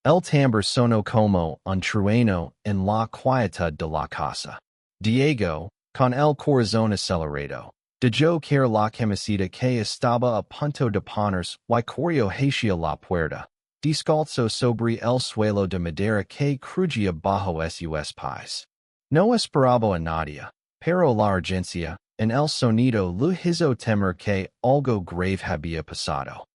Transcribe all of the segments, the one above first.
El timbre sonó como un trueno en la quietud de la casa. Diego, con el corazón acelerado, dejó caer la camiseta que estaba a punto de ponerse y corrió hacia la puerta, descalzo sobre el suelo de madera que crujía bajo sus pies. No esperaba a nadie, pero la urgencia, en el sonido le hizo temer que algo grave había pasado.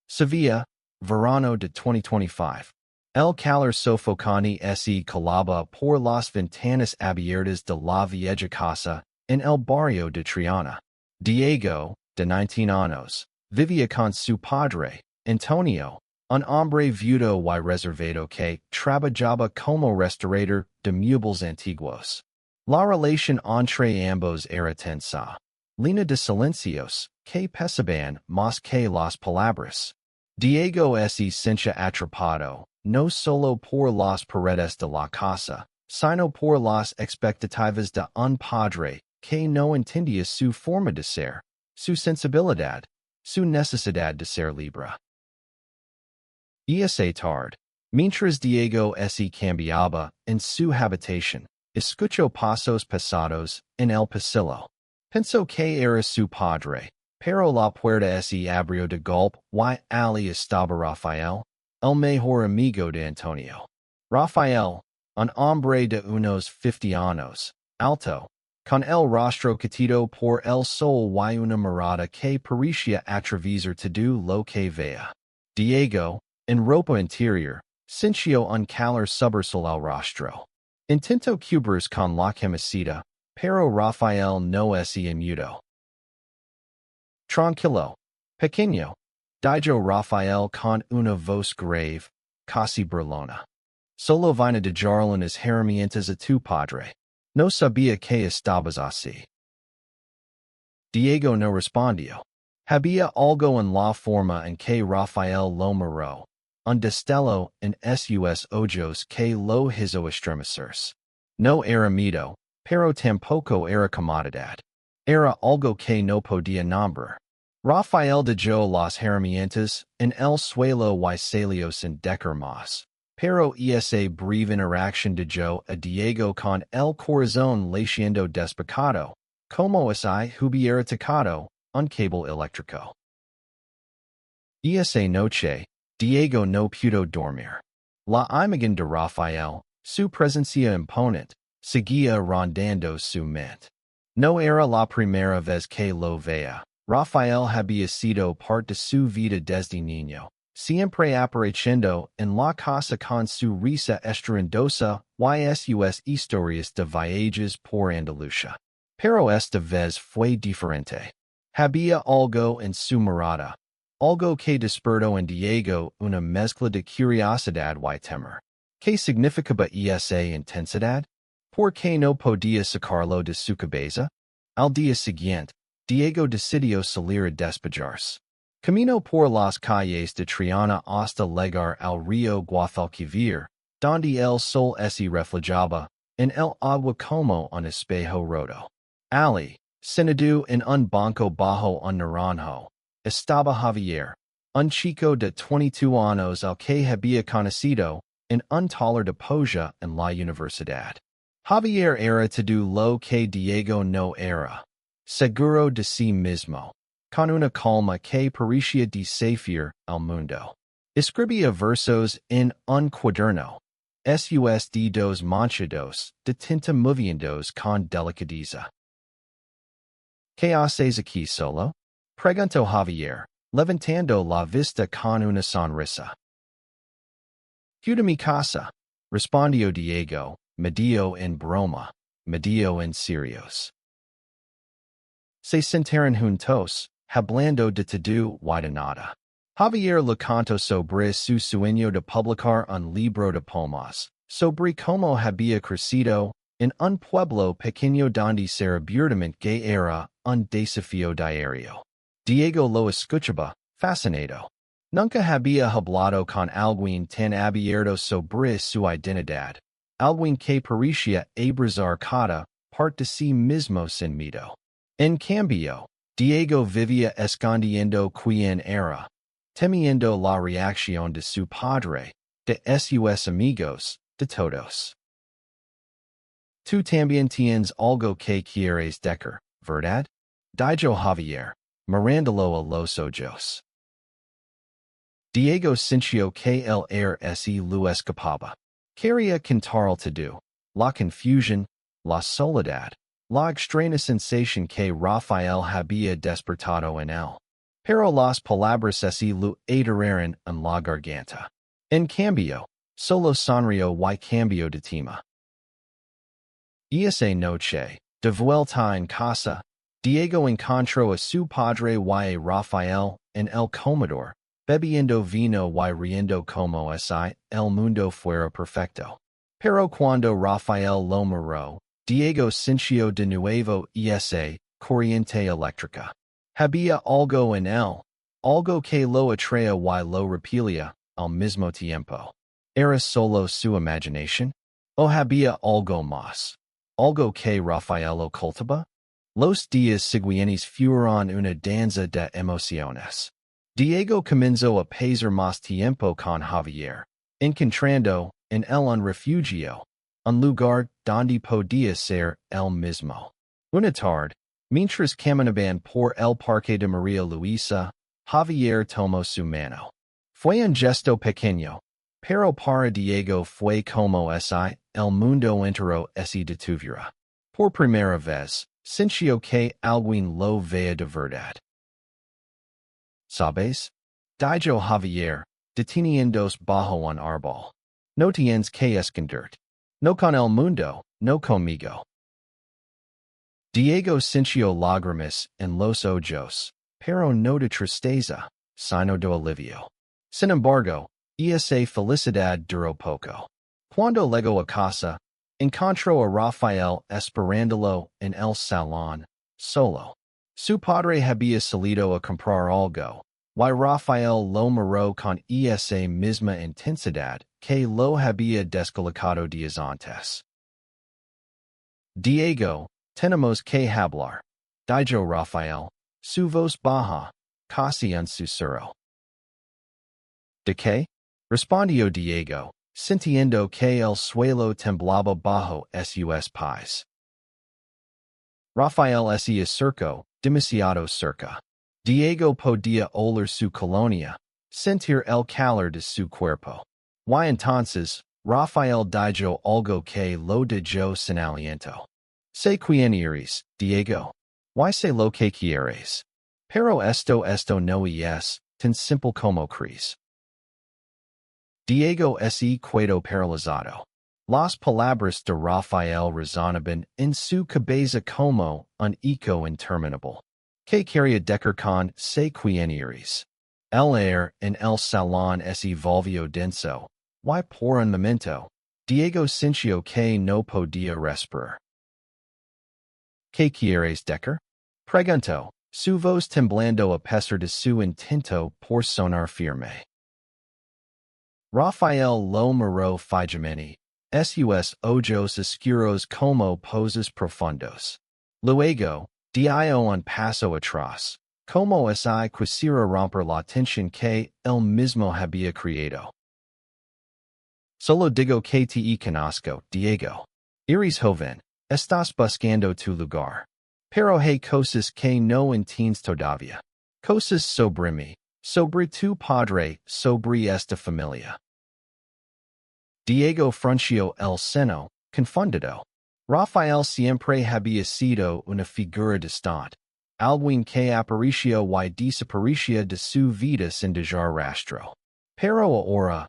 Sevilla, verano de 2025. El calor sofocante se colaba por las ventanas abiertas de la vieja casa en el barrio de Triana. Diego, de 19 años, vivía con su padre, Antonio, un hombre viudo y reservado que trabajaba como restaurador de muebles antiguos. La relación entre ambos era tensa. Lina de silencios, que pesaban más que las palabras. Diego se sentía atrapado, no solo por las paredes de la casa, sino por las expectativas de un padre que no entendía su forma de ser, su sensibilidad, su necesidad de ser libre. Esa tarde, mientras Diego se cambiaba en su habitación, escuchó pasos pesados en el pasillo. Pensó que era su padre, pero la puerta se abrió de golpe y allí estaba Rafael, el mejor amigo de Antonio. Rafael, un hombre de unos 50 años, alto, con el rostro catido por el sol y una mirada que parecía atravesar todo lo que veía. Diego, en ropa interior, sintió un calor subrsol al rostro. Intentó cubrirse con la camiseta, pero Rafael no se mudó. Tranquilo, pequeño, dijo Rafael con una voz grave, casi burlona. Solo vine de dejar las herramientas a tu padre. No sabía que estabas así. Diego no respondió. Había algo en la forma en que Rafael lo miró, un destello en sus ojos que lo hizo estremecerse. No era miedo, pero tampoco era comodidad. Era algo que no podía nombrar. Rafael dejó las herramientas en el suelo y salió sin decir más. Pero esa breve interacción dejó a Diego con el corazón latiendo despacado, como si hubiera tocado un cable eléctrico. Esa noche, Diego no pudo dormir. La imagen de Rafael, su presencia imponente, seguía rondando su mente. No era la primera vez que lo veía. Rafael había sido parte de su vida desde niño, siempre apareciendo en la casa con su risa estruendosa y sus historias de viajes por Andalucía. Pero esta vez fue diferente. Había algo en su mirada, algo que despertó en Diego una mezcla de curiosidad y temor. ¿Qué significaba esa intensidad? ¿Por qué no podía sacarlo de su cabeza? Al día siguiente, Diego decidió salir a despejarse. Caminó por las calles de Triana hasta llegar al río Guadalquivir, donde el sol se reflejaba en el agua como un espejo roto. Allí, sentado en un banco bajo un naranjo, estaba Javier, un chico de 22 años al que había conocido en un taller de poesía en la universidad. Javier era todo lo que Diego no era. Seguro de sí mismo, con una calma que parecía desafiar al mundo. Escribía versos en un cuaderno, sus dedos manchados de tinta moviéndose con delicadeza. ¿Qué haces aquí solo? Preguntó Javier, levantando la vista con una sonrisa. Quiero mi casa, respondió Diego, medio en broma, medio en serios. Se sentaron juntos, hablando de todo y de nada. Javier le contó sobre su sueño de publicar un libro de poemas, sobre cómo había crecido en un pueblo pequeño donde ser abiertamente gay era un desafío diario. Diego lo escuchaba, fascinado. Nunca había hablado con alguien tan abierto sobre su identidad, alguien que parecía abrazar cada parte de sí mismo sin miedo. En cambio, Diego vivía escondiendo quién era. temiendo la reacción de su padre, de sus amigos, de todos. Tú también tienes algo que quieres decir, ¿verdad? Dijo Javier, mirándolo a los ojos. Diego sintió que el air se lo escapaba. Quería contar todo, la confusión, la soledad, la extraña sensación que Rafael había despertado en él. Pero las palabras se lo atiraron en la garganta. En cambio, solo sonrió y cambió de tema. Esa noche, de vuelta en casa, Diego encontró a su padre y a Rafael en el comedor, bebiendo vino y riendo como si el mundo fuera perfecto. Pero cuando Rafael lo miró, Diego sintió de nuevo esa corriente eléctrica. Había algo en él, algo que lo atraía y lo repelía al mismo tiempo. ¿Era solo su imaginación? ¿O había algo más? ¿Algo que Rafael ocultaba? Los días siguientes fueron una danza de emociones. Diego comenzó a pasar más tiempo con Javier, encontrando en él un refugio, un lugar donde podía ser él mismo. Una tarde, mientras caminaban por el parque de María Luisa, Javier tomó su mano. Fue un gesto pequeño, pero para Diego fue como si el mundo entero se detuviera. Por primera vez, sintió que alguien lo veía de verdad. ¿Sabes? Dijo Javier, deteniéndose bajo un árbol. No tienes que esconderte. No con el mundo, no conmigo. Diego sintió lágrimas en los ojos, pero no de tristeza, sino de alivio. Sin embargo, esa felicidad duró poco. Cuando llegó a casa, encontró a Rafael esperándolo en el salón, solo. Su padre había salido a comprar algo, y Rafael lo miró con esa misma intensidad que lo había descolocado días antes. Diego, tenemos que hablar, dijo Rafael, su voz baja, casi un susurro. ¿De qué? Respondió Diego, sintiendo que el suelo temblaba bajo sus pies. Rafael se acercó, demasiado cerca. Diego podía oler su colonia, sentir el calor de su cuerpo. Y entonces, Rafael dijo algo que lo dejó sin aliento. Sé quién eres, Diego. Y sé lo que quieres. Pero esto no es tan simple como crees. Diego se quedó paralizado. Las palabras de Rafael resonaban en su cabeza como un eco interminable. ¿Qué quería decir con sé quién eres? El aire en el salón se volvió denso, y por un momento, Diego sintió que no podía respirar. ¿Qué quieres decir? Preguntó, su voz temblando a pesar de su intento por sonar firme. Rafael lo miró fijamente, sus ojos oscuros como pozos profundos. Luego, dio un paso atrás, como si quisiera romper la tensión que él mismo había creado. Solo digo que te conozco, Diego. Eres joven, estás buscando tu lugar. Pero hay cosas que no entiendes todavía. Cosas sobre mí, sobre tu padre, sobre esta familia. Diego frunció el seno, confundido. Rafael siempre había sido una figura distante, alguien que aparecía y desaparecía de su vida sin dejar rastro. Pero ahora,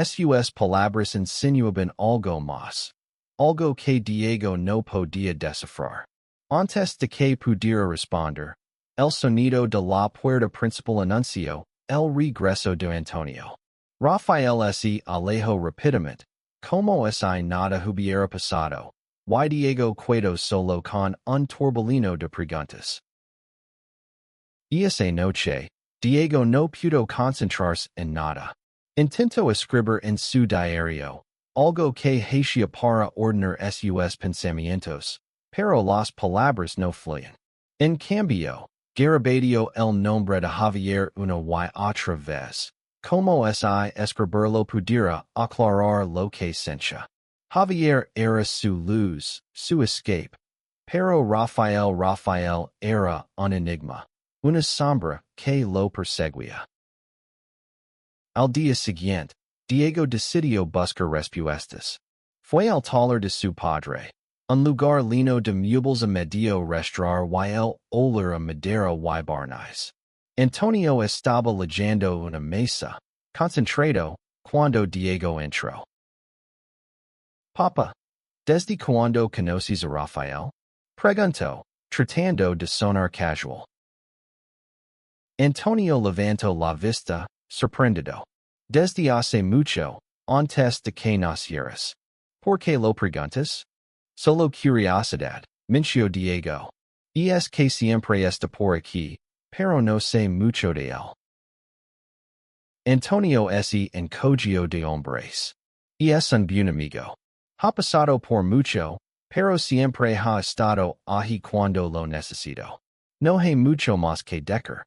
sus palabras insinuaban algo más, algo que Diego no podía descifrar. Antes de que pudiera responder, el sonido de la puerta principal anunció el regreso de Antonio. Rafael se alejó rápidamente, como si nada hubiera pasado, y Diego quedó solo con un torbellino de preguntas. Esa noche, Diego no pudo concentrarse en nada. Intentó escribir en su diario, algo que hacía para ordenar sus pensamientos, pero las palabras no fluían. En cambio, Garabadio el nombre de Javier una y otra vez. Como si escribirlo pudiera aclarar lo que sentía. Javier era su luz, su escape. Pero Rafael era un enigma. Una sombra que lo perseguía. Al día siguiente, Diego decidió buscar respuestas. Fue al taller de su padre, un lugar lleno de muebles a medio restaurar y el olor a madera y barniz. Antonio estaba leyendo una mesa, concentrado, cuando Diego entró. Papa, ¿desde cuándo conoces a Rafael? Preguntó, tratando de sonar casual. Antonio levantó la vista, sorprendido. Desde hace mucho, antes de que nacieras. ¿Por qué lo preguntas? Solo curiosidad, mintió Diego. Y es que siempre está por aquí, pero no sé mucho de él. Antonio se encogió de hombres. Y es un buen amigo. Ha pasado por mucho, pero siempre ha estado ahí cuando lo necesito. No hay mucho más que decir.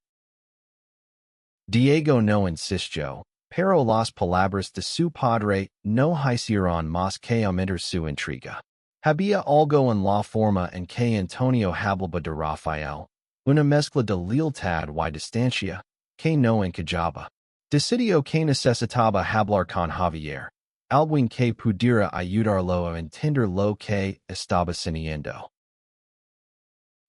Diego no insistió, pero las palabras de su padre no hicieron más que aumentar su intriga. Había algo en la forma en que Antonio hablaba de Rafael, una mezcla de lealtad y distancia, que no encajaba. Decidió que necesitaba hablar con Javier, alguien que pudiera ayudarlo a entender lo que estaba sintiendo.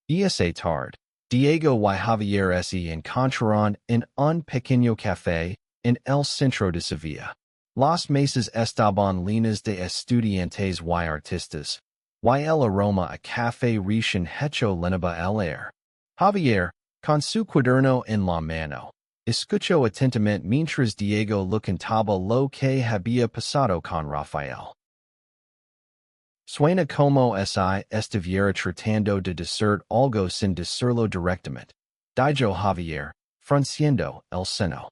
Esa tarde, Diego y Javier se encontraron en un pequeño café en el centro de Sevilla. Las mesas estaban llenas de estudiantes y artistas, y el aroma a café recién hecho llenaba el aire. Javier, con su cuaderno en la mano, escuchó atentamente mientras Diego le contaba lo que había pasado con Rafael. Suena como si estuviera tratando de decir algo sin decirlo directamente, dijo Javier, frunciendo el seno.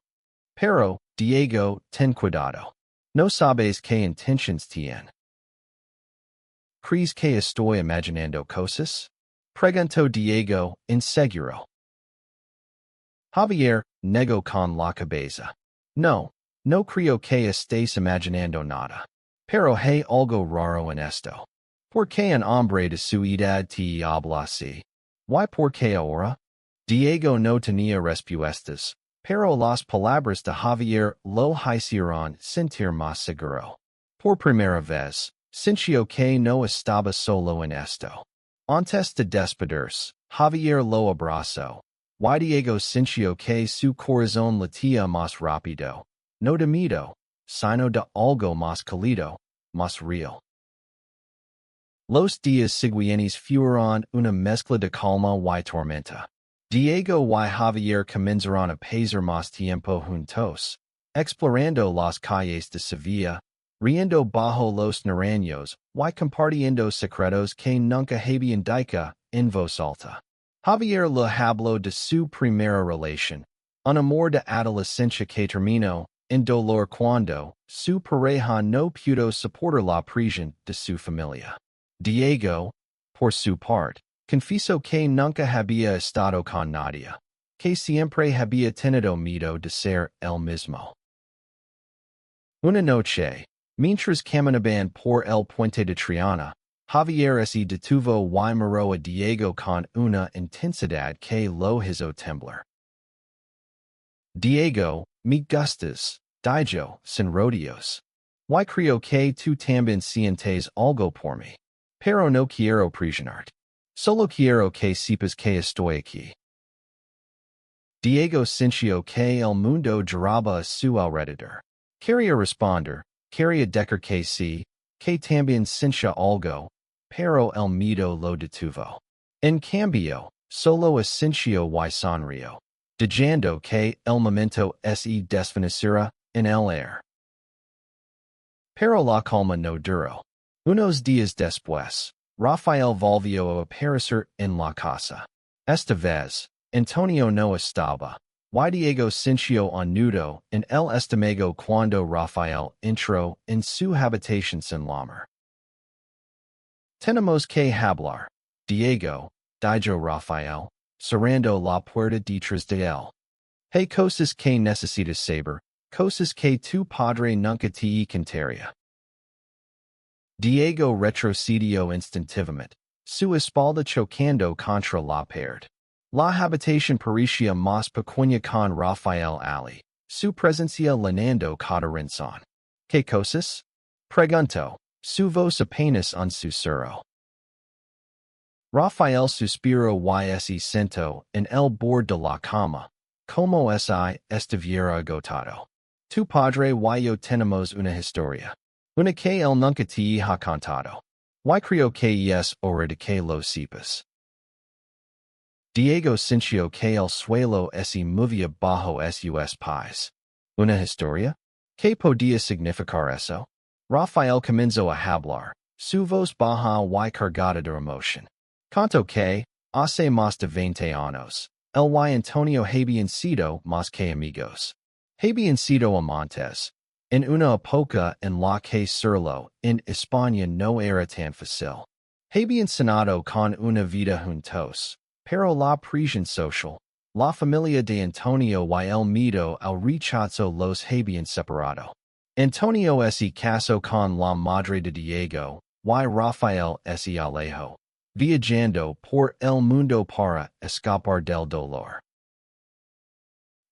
Pero, Diego, ten cuidado. No sabes qué intentions tiene. ¿Crees que estoy imaginando cosas? Preguntó Diego, inseguro. Javier negó con la cabeza. No, no creo que estés imaginando nada. Pero hay algo raro en esto. ¿Por qué un hombre de su edad te habla así? ¿Y por qué ahora? Diego no tenía respuestas, pero las palabras de Javier lo hicieron sentir más seguro. Por primera vez, sintió que no estaba solo en esto. Antes de despedirse, Javier lo abrazó, y Diego sintió que su corazón latía más rápido, no de miedo, sino de algo más cálido, más real. Los días siguientes fueron una mezcla de calma y tormenta. Diego y Javier comenzaron a pasar más tiempo juntos, explorando las calles de Sevilla, riendo bajo los naranjos y compartiendo secretos que nunca habían dicho en voz alta. Javier le habló de su primera relación, un amor de adolescencia que terminó en dolor cuando su pareja no pudo soportar la presión de su familia. Diego, por su parte, confesó que nunca había estado con nadie, que siempre había tenido miedo de ser él mismo. Una noche, mientras caminaban por el puente de Triana, Javier se detuvo y miró a Diego con una intensidad que lo hizo temblar. Diego, me gustas, dijo, sin rodeos. Y creo que tú también sientes algo por mí. Pero no quiero presionarte. Solo quiero que sepas que estoy aquí. Diego sintió que el mundo giraba a su alrededor. Quería responder, quería decir que sí, que también sentía algo, pero el miedo lo detuvo. En cambio, solo asintió y sonrió, diciendo que el momento se desvaneciera en el aire. Pero la calma no duró. Unos días después, Rafael volvió a aparecer en la casa. Esta vez, Antonio no estaba, y Diego sintió un nudo en el estómago cuando Rafael entró en su habitación sin llamar. Tenemos que hablar, Diego, dijo Rafael, cerrando la puerta detrás de él. Hey cosas que necesitas saber, cosas que tu padre nunca te contaría. Diego retrocedió instintivamente, su espalda chocando contra la pared. La habitación parecía más pequeña con Rafael Ali, su presencia llenando cada rincón. ¿Qué cosas? Preguntó, su voz apenas un susurro. Rafael suspiró y se sentó en el borde de la cama, como si estuviera agotado. Tu padre y yo tenemos una historia. Una que él nunca te ha contado. Y creo que es hora de que lo sepas. Diego sintió que el suelo se movía bajo sus pies. ¿Una historia? ¿Qué podía significar eso? Rafael comenzó a hablar, su voz baja y cargada de emoción. Contó que, hace más de 20 años, él y Antonio habían sido más que amigos. Habían sido amantes. En una época en la que serlo en España no era tan fácil. Habían cenado con una vida juntos. Pero la presión social, la familia de Antonio y el miedo al rechazo los habían separado. Antonio se casó con la madre de Diego, y Rafael se alejó, viajando por el mundo para escapar del dolor.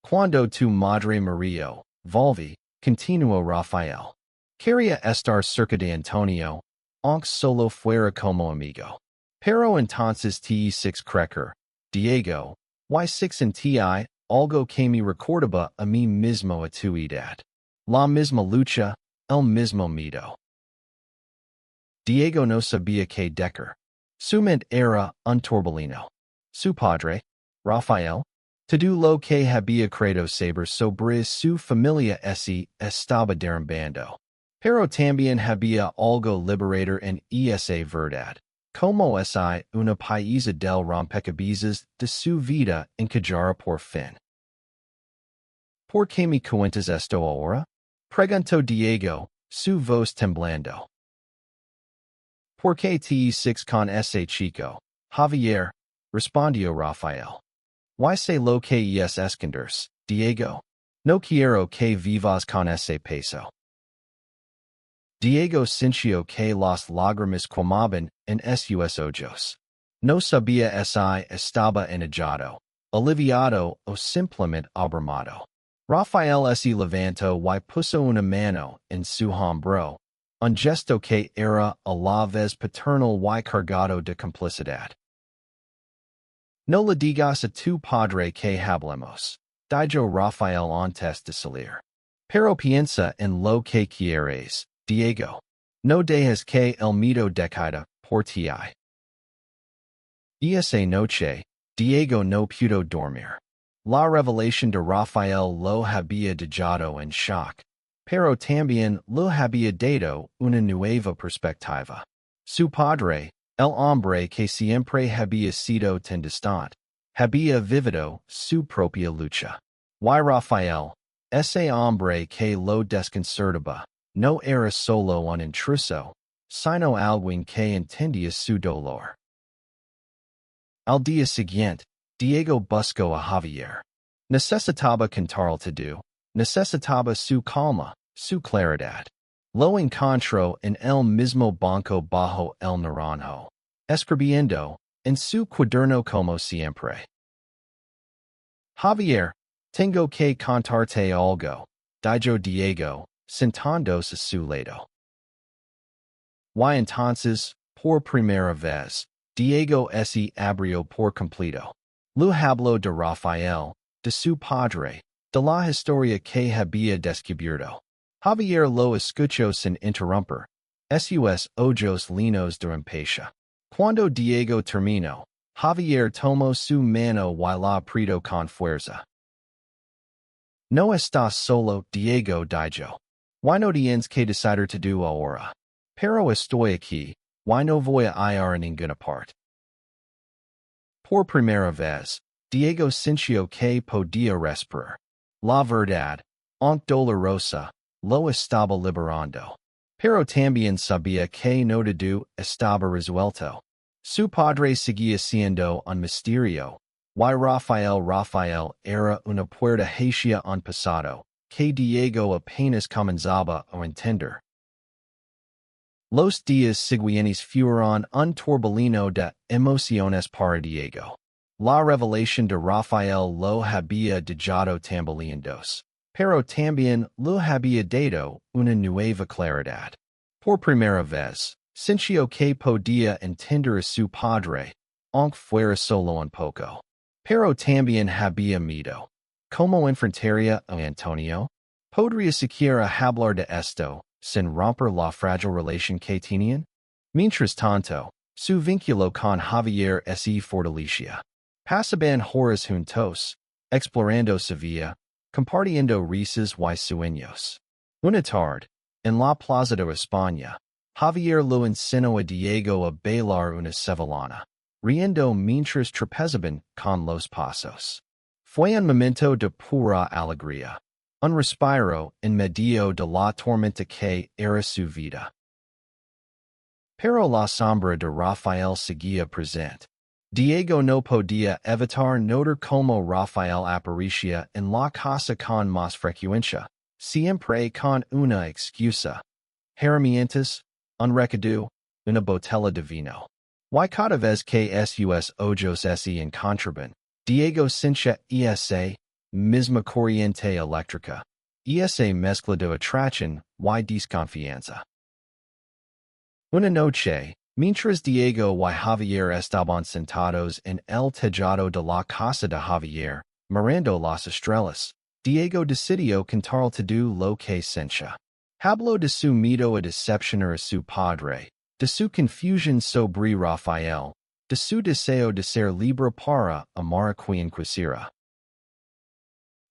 Cuando tu madre murió, volví, continuó Rafael. Quería estar cerca de Antonio, aunque solo fuera como amigo. Pero entonces te six crecer, Diego, y six en ti, algo que me recordaba a mí mismo a tu edad. La misma lucha, el mismo miedo. Diego no sabía que Decker. Su mente era un torbellino. Su padre, Rafael, todo lo que había creído saber sobre su familia estaba derrumbando. Pero también había algo liberador en esa verdad. Como una pieza del rompecabezas de su vida encajara por fin. ¿Por qué me cuentas esto ahora? Preguntó Diego, su voz temblando. ¿Por qué te six con ese chico, Javier? Respondió Rafael. ¿Y sé lo que es esconderse, Diego? No quiero que vivas con ese peso. Diego sintió que las lágrimas quemaban en sus ojos. No sabía si estaba enojado, aliviado o simplemente abrumado. Rafael se levantó y puso una mano en su hombro, un gesto que era a la vez paternal y cargado de complicidad. No le digas a tu padre que hablemos, dijo Rafael antes de salir. Pero piensa en lo que quieres, Diego. No dejes que el miedo decida por ti. Esa noche, Diego no pudo dormir. La revelación de Rafael lo había dejado en shock, pero también lo había dado una nueva perspectiva. Su padre, el hombre que siempre había sido tan distante, había vivido su propia lucha. Y Rafael, ese hombre que lo desconcertaba, no era solo un intruso, sino alguien que entendía su dolor. Al día siguiente, Diego buscó a Javier. Necesitaba contarle todo, necesitaba su calma, su claridad. Lo encontró en el mismo banco bajo el naranjo, escribiendo, en su cuaderno como siempre. Javier, tengo que contarte algo, dijo Diego, sentándose a su lado. Y entonces, por primera vez, Diego se abrió por completo. Lo habló de Rafael, de su padre, de la historia que había descubierto. Javier lo escuchó sin interrumpir, sus ojos llenos de impaciencia. Cuando Diego terminó, Javier tomó su mano y la apretó con fuerza. No estás solo, Diego dijo. Y no tienes que decidir todo ahora. Pero estoy aquí, y no voy a ir a ninguna parte. Por primera vez, Diego sintió que podía respirar. La verdad, aunque dolorosa, lo estaba liberando. Pero también sabía que no todo estaba resuelto. Su padre seguía siendo un misterio, Y Rafael era una puerta hacia un pasado, que Diego apenas comenzaba a entender. Los días siguientes fueron un torbellino de emociones para Diego. La revelación de Rafael lo había dejado tambaleandos, pero también lo había dado una nueva claridad. Por primera vez, sintió que podía entender a su padre, aunque fuera solo un poco. Pero también había miedo. ¿Cómo enfrentaría a Antonio? ¿Podría siquiera hablar de esto sin romper la frágil relación que tenían? Mientras tanto, su vínculo con Javier se fortalecía. Pasaban horas juntos, explorando Sevilla, compartiendo risas y sueños. Una tarde, en la plaza de España, Javier lo enseñó a Diego a bailar una sevillana, riendo mientras tropezaban con los pasos. Fue un momento de pura alegría, un respiro en medio de la tormenta que era su vida. Pero la sombra de Rafael seguía presente. Diego no podía evitar notar cómo Rafael aparecía en la casa con más frecuencia, siempre con una excusa. Herramientas, un recado, una botella de vino. Y cada vez que sus ojos se encontraban, Diego sentía esa misma corriente eléctrica, esa mezcla de atracción y desconfianza. Una noche, mientras Diego y Javier estaban sentados en el tejado de la casa de Javier, mirando las estrellas, Diego decidió contar todo lo que sentía. Habló de su miedo a decepcionar a su padre, de su confusión sobre Rafael, de su deseo de ser libre para amar a quien quisiera.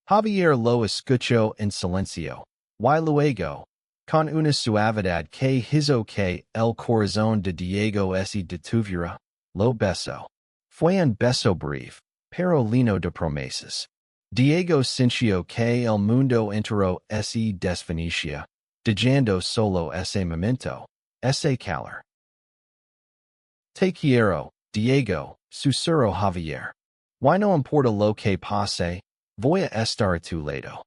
Javier lo escuchó en silencio, y luego, con una suavidad que hizo que el corazón de Diego se detuviera, lo besó. Fue un beso breve, pero lleno de promesas. Diego sintió que el mundo entero se desvanecía, dejando solo ese momento, ese calor. Te quiero, Diego, susurró Javier. Y no importa lo que pase, voy a estar a tu lado.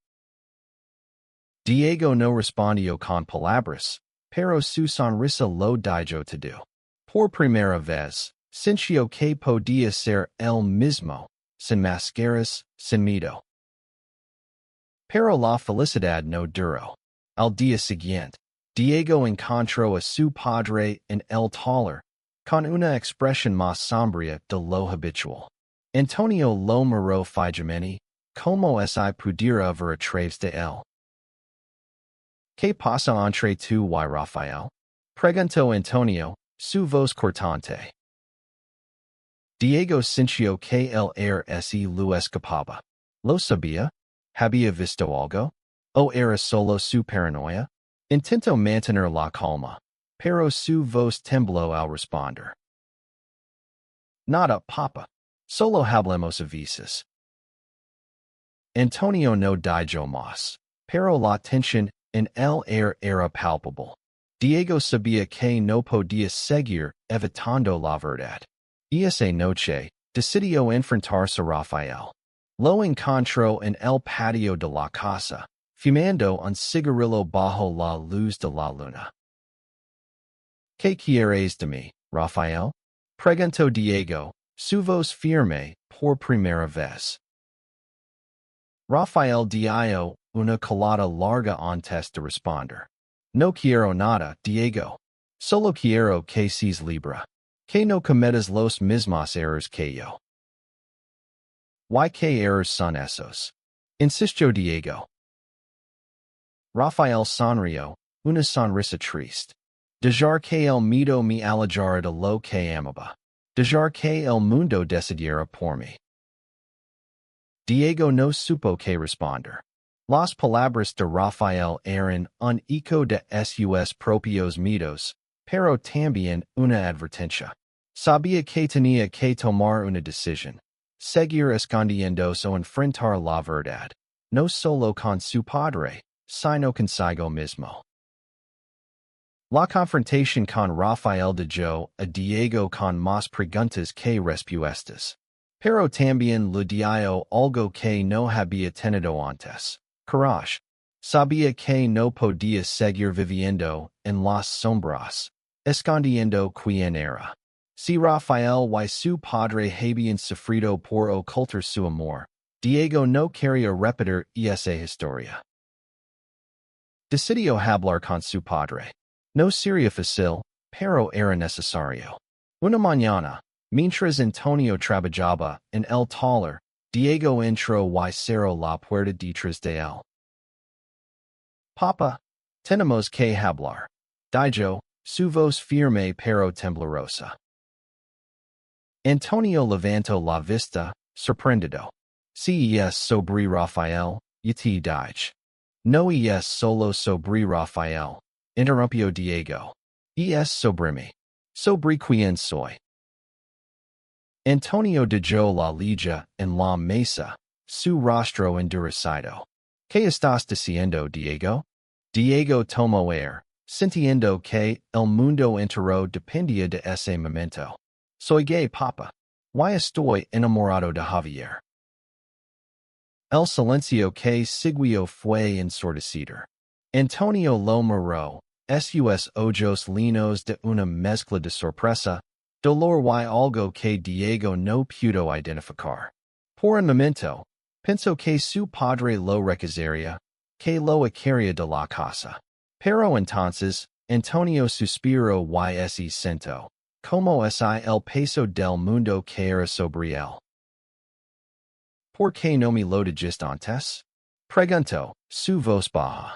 Diego no respondió con palabras, pero su sonrisa lo dijo todo. Por primera vez, sintió que podía ser él mismo, sin máscaras, sin miedo. Pero la felicidad no duró. Al día siguiente, Diego encontró a su padre en el taller, con una expresión más sombría de lo habitual. Antonio lo miró fijamente, como si pudiera ver a través de él. ¿Qué pasa entre tú y Rafael? Preguntó Antonio, su voz cortante. Diego sintió que el aire se lo escapaba. ¿Lo sabía? ¿Había visto algo? ¿O era solo su paranoia? Intentó mantener la calma, pero su voz tembló al responder. Nada, papa. Solo hablemos a veces. Antonio no dijo más, pero la tensión en el aire era palpable. Diego sabía que no podía seguir evitando la verdad. Y esa noche, decidió enfrentarse a Rafael. Lo encontró en el patio de la casa, fumando un cigarrillo bajo la luz de la luna. ¿Qué quieres de mí, Rafael? Preguntó Diego, su voz firme por primera vez. Rafael dio una calada larga antes de responder. No quiero nada, Diego. Solo quiero que seas libre. Que no cometas los mismos errores que yo. ¿Y qué errores son esos? Insistió Diego. Rafael sonrió, una sonrisa triste. Dejar que el miedo me alejara de lo que amaba. Dejar que el mundo decidiera por mí. Diego no supo qué responder. Las palabras de Rafael eran un eco de sus propios miedos, pero también una advertencia. Sabía que tenía que tomar una decisión. Seguir escondiéndose o enfrentar la verdad, no solo con su padre, sino consigo mismo. La confrontación con Rafael dejó a Diego con más preguntas que respuestas. Pero también le dio algo que no había tenido antes. Courage. Sabía que no podía seguir viviendo en las sombras, escondiendo quién era. Si Rafael y su padre habían sufrido por ocultar su amor, Diego no quería repetir esa historia. Decidió hablar con su padre. No sería fácil, pero era necesario. Una mañana, mientras Antonio trabajaba en el taller, Diego entró y cerró la puerta detrás de él. Papa, tenemos que hablar. Dijo, su voz firme pero temblorosa. Antonio levantó la vista, sorprendido. Si es sobre Rafael, y te dije. No es solo sobre Rafael, interrumpió Diego. Es sobre mí. Sobre quién soy. Antonio dejó la leja en la mesa, su rostro endurecido. ¿Qué estás diciendo, Diego? Diego tomó aire, sintiendo que el mundo entero dependía de ese momento. Soy gay, papa. Y estoy enamorado de Javier. El silencio que siguió fue ensordecido. Antonio lo miró, sus ojos llenos de una mezcla de sorpresa, dolor y algo que Diego no pudo identificar. Por un momento, pensó que su padre lo rechazaría, que lo echaría de la casa. Pero entonces, Antonio suspiró y se sentó, como si el peso del mundo caera sobre él. ¿Por qué no me lo dijiste antes? Preguntó, su voz baja.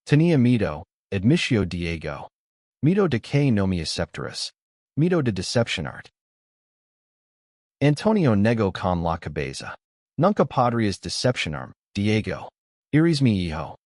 Tenía miedo, admitió Diego. Miedo de que no me aceptaras. Miedo de decepcionarte. Antonio negó con la cabeza. Nunca podrías decepcionarme, Diego. Eres mi hijo.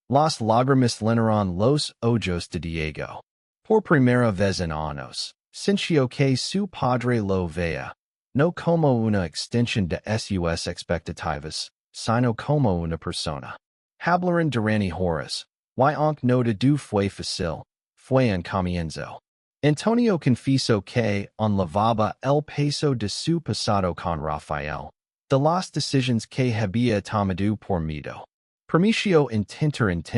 Las lágrimas llenaron los ojos de Diego. Por primera vez en años, sintió que su padre lo veía, no como una extensión de sus expectativas, sino como una persona. Hablaron durante horas, y aunque no todo fue fácil, fue un comienzo. Antonio confesó que lavaba el peso de su pasado con Rafael, de las decisiones que había tomado por miedo. Permitió intentar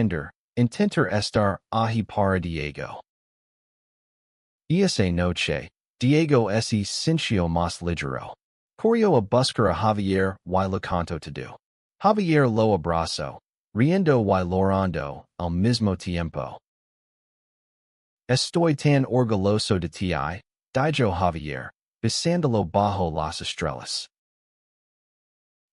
estar ahí para Diego. Esa noche, Diego se sintió más ligero. Corrió a buscar a Javier y le contó todo. Javier lo abrazó, riendo y llorando al mismo tiempo. Estoy tan orgulloso de ti, dijo Javier, besándolo bajo las estrellas.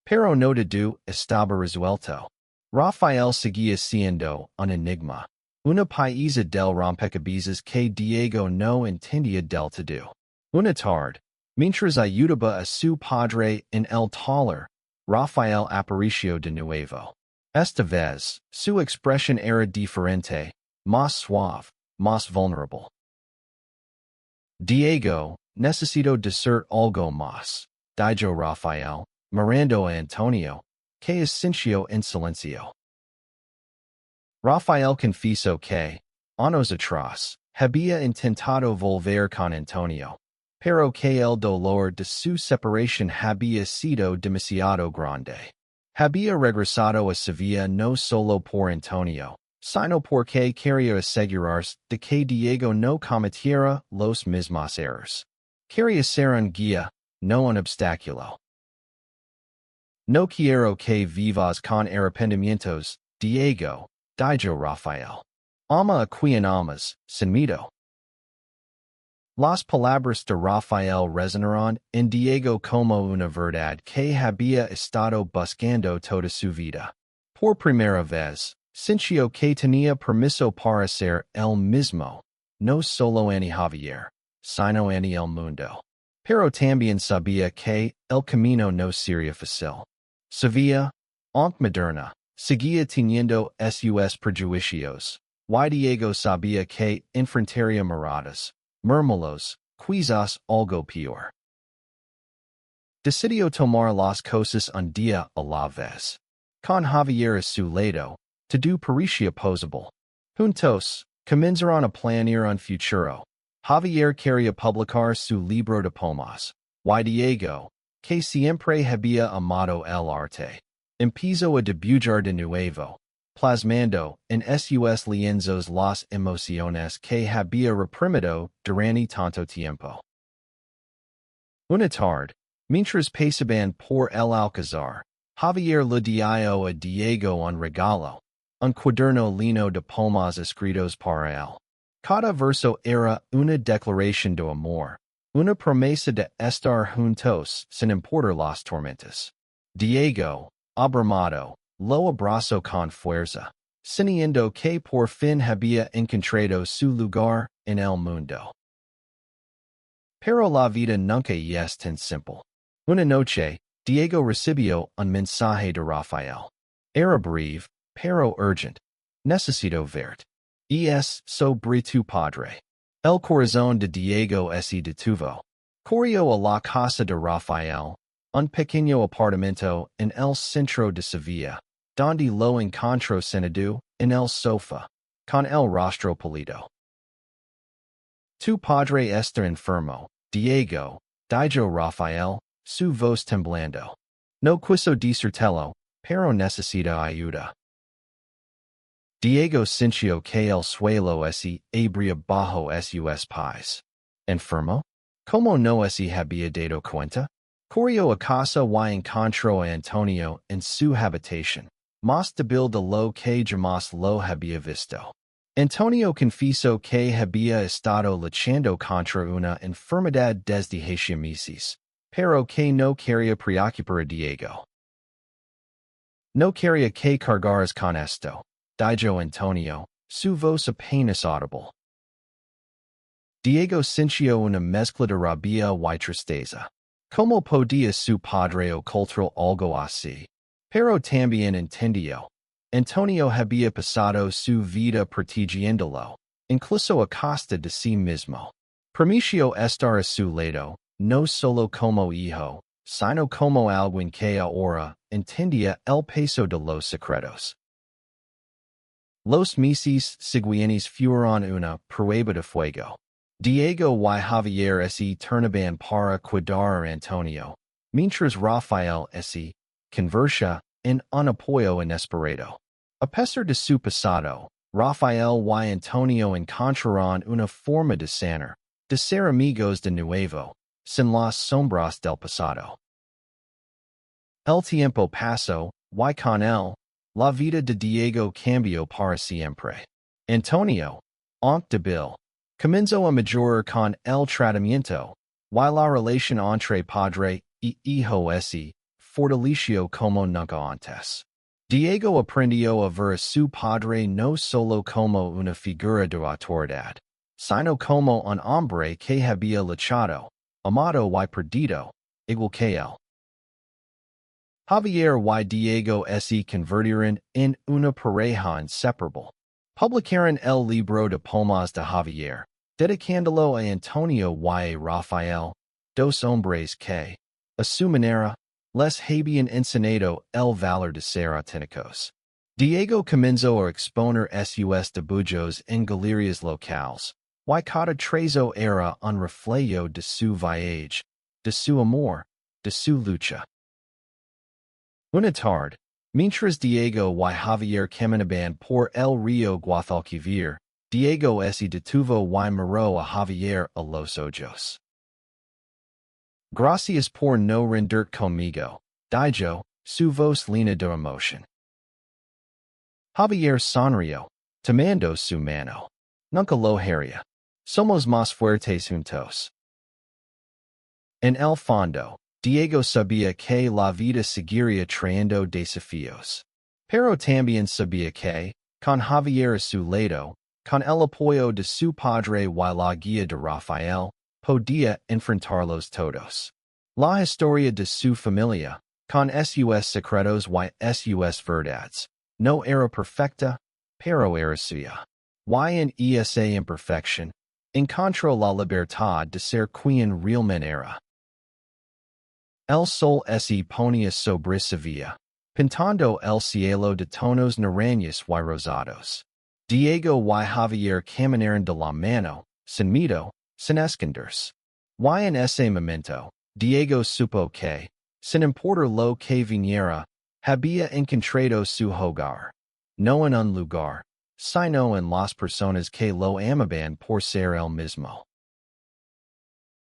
Pero no todo estaba resuelto. Rafael seguía siendo un enigma, una pieza del rompecabezas que Diego no entendía del todo. Una tarde, mientras ayudaba a su padre en el taller, Rafael apareció de nuevo. Esta vez, su expresión era diferente, más suave, más vulnerable. Diego, necesito decir algo más, dijo Rafael, mirando a Antonio, que sintió en silencio. Rafael confesó que, años atrás, había intentado volver con Antonio, pero que el dolor de su separación había sido demasiado grande. Había regresado a Sevilla no solo por Antonio, sino porque quería asegurarse de que Diego no cometiera los mismos errores. Quería ser un guía, no un obstáculo. No quiero que vivas con arrepentimientos, Diego, dijo Rafael. Ama a quien amas, sin miedo. Las palabras de Rafael resonaron en Diego como una verdad que había estado buscando toda su vida. Por primera vez, sintió que tenía permiso para ser él mismo, no solo en Javier, sino en el mundo. Pero también sabía que el camino no sería fácil. Sevilla, aunque moderna, seguía teniendo sus prejuicios, y Diego sabía que enfrentaría miradas, murmullos, quizás algo peor. Decidió tomar las cosas un día a la vez. Con Javier a su lado, todo parecía posible. Juntos, comenzaron a planear un futuro. Javier quería publicar su libro de poemas. Y Diego, que siempre había amado el arte, empezó a dibujar de nuevo, plasmando en sus lienzos las emociones que había reprimido durante tanto tiempo. Una tarde, mientras pasaban por el alcázar, Javier le dio a Diego un regalo, un cuaderno lleno de poemas escritos para él. Cada verso era una declaración de amor, una promesa de estar juntos sin importar las tormentas. Diego, abrumado, lo abrazó con fuerza, sintiendo que por fin había encontrado su lugar en el mundo. Pero la vida nunca es tan simple. Una noche, Diego recibió un mensaje de Rafael. Era breve, pero urgent. Necesito verte. Es sobre tu padre. El corazón de Diego se detuvo. Corrió a la casa de Rafael, un pequeño apartamento en el centro de Sevilla, donde lo encontró sentado en el sofá, con el rostro pálido. Tu padre está enfermo, Diego, dijo Rafael, su voz temblando. No quiso decírtelo, pero necesita ayuda. Diego sintió que el suelo se abría bajo sus pies. ¿Enfermo? ¿Cómo no se había dado cuenta? Corrió a casa y encontró a Antonio en su habitación, más débil de lo que jamás lo había visto. Antonio confesó que había estado luchando contra una enfermedad desde hace meses, pero que no quería preocupar a Diego. No quería que cargaras con esto, dijo Antonio, su voz apenas audible. Diego sintió una mezcla de rabia y tristeza. ¿Cómo podía su padre ocultar algo así? Pero también entendió. Antonio había pasado su vida protegiéndolo, incluso a costa de sí mismo. Promeció estar a su lado, no solo como hijo, sino como alguien que ahora entendía el peso de los secretos. Los meses siguientes fueron una prueba de fuego. Diego y Javier se turnaban para cuidar a Antonio, mientras Rafael se convertía en un apoyo inesperado. A pesar de su pasado, Rafael y Antonio encontraron una forma de sanar, de ser amigos de nuevo, sin las sombras del pasado. El tiempo pasó, y con él, la vida de Diego cambió para siempre. Antonio, aunque débil, comenzó a mejorar con el tratamiento, y la relación entre padre y hijo se fortaleció como nunca antes. Diego aprendió a ver a su padre no solo como una figura de autoridad, sino como un hombre que había luchado, amado y perdido, igual que él. Javier y Diego se convirtieron en una pareja inseparable. Publicaron el libro de poemas de Javier, dedicándolo a Antonio y Rafael, dos hombres que, a su manera, les habían enseñado el valor de ser auténticos. Diego comenzó a exponer sus dibujos en galerías locales, y cada trazo era un reflejo de su viaje, de su amor, de su lucha. Una tarde, mientras Diego y Javier caminaban por el río Guadalquivir, Diego se detuvo y miró a Javier a los ojos. Gracias por no renderte conmigo, dijo, su voz llena de emoción. Javier sonrió, tomando su mano. Nunca lo haría. Somos más fuertes juntos. En el fondo, Diego sabía que la vida seguiría trayendo desafíos. Pero también sabía que, con Javier a su lado, con el apoyo de su padre y la guía de Rafael, podía enfrentarlos todos. La historia de su familia, con sus secretos y sus verdades, no era perfecta, pero era suya. Y en esa imperfección, encontró la libertad de ser quien realmente era. El sol se ponía sobre Sevilla, pintando el cielo de tonos naranjas y rosados. Diego y Javier caminaron de la mano, sin miedo, sin esconders. Y en ese momento, Diego supo que, sin importar lo que viniera, había encontrado su hogar. No en un lugar, sino en las personas que lo amaban por ser el mismo.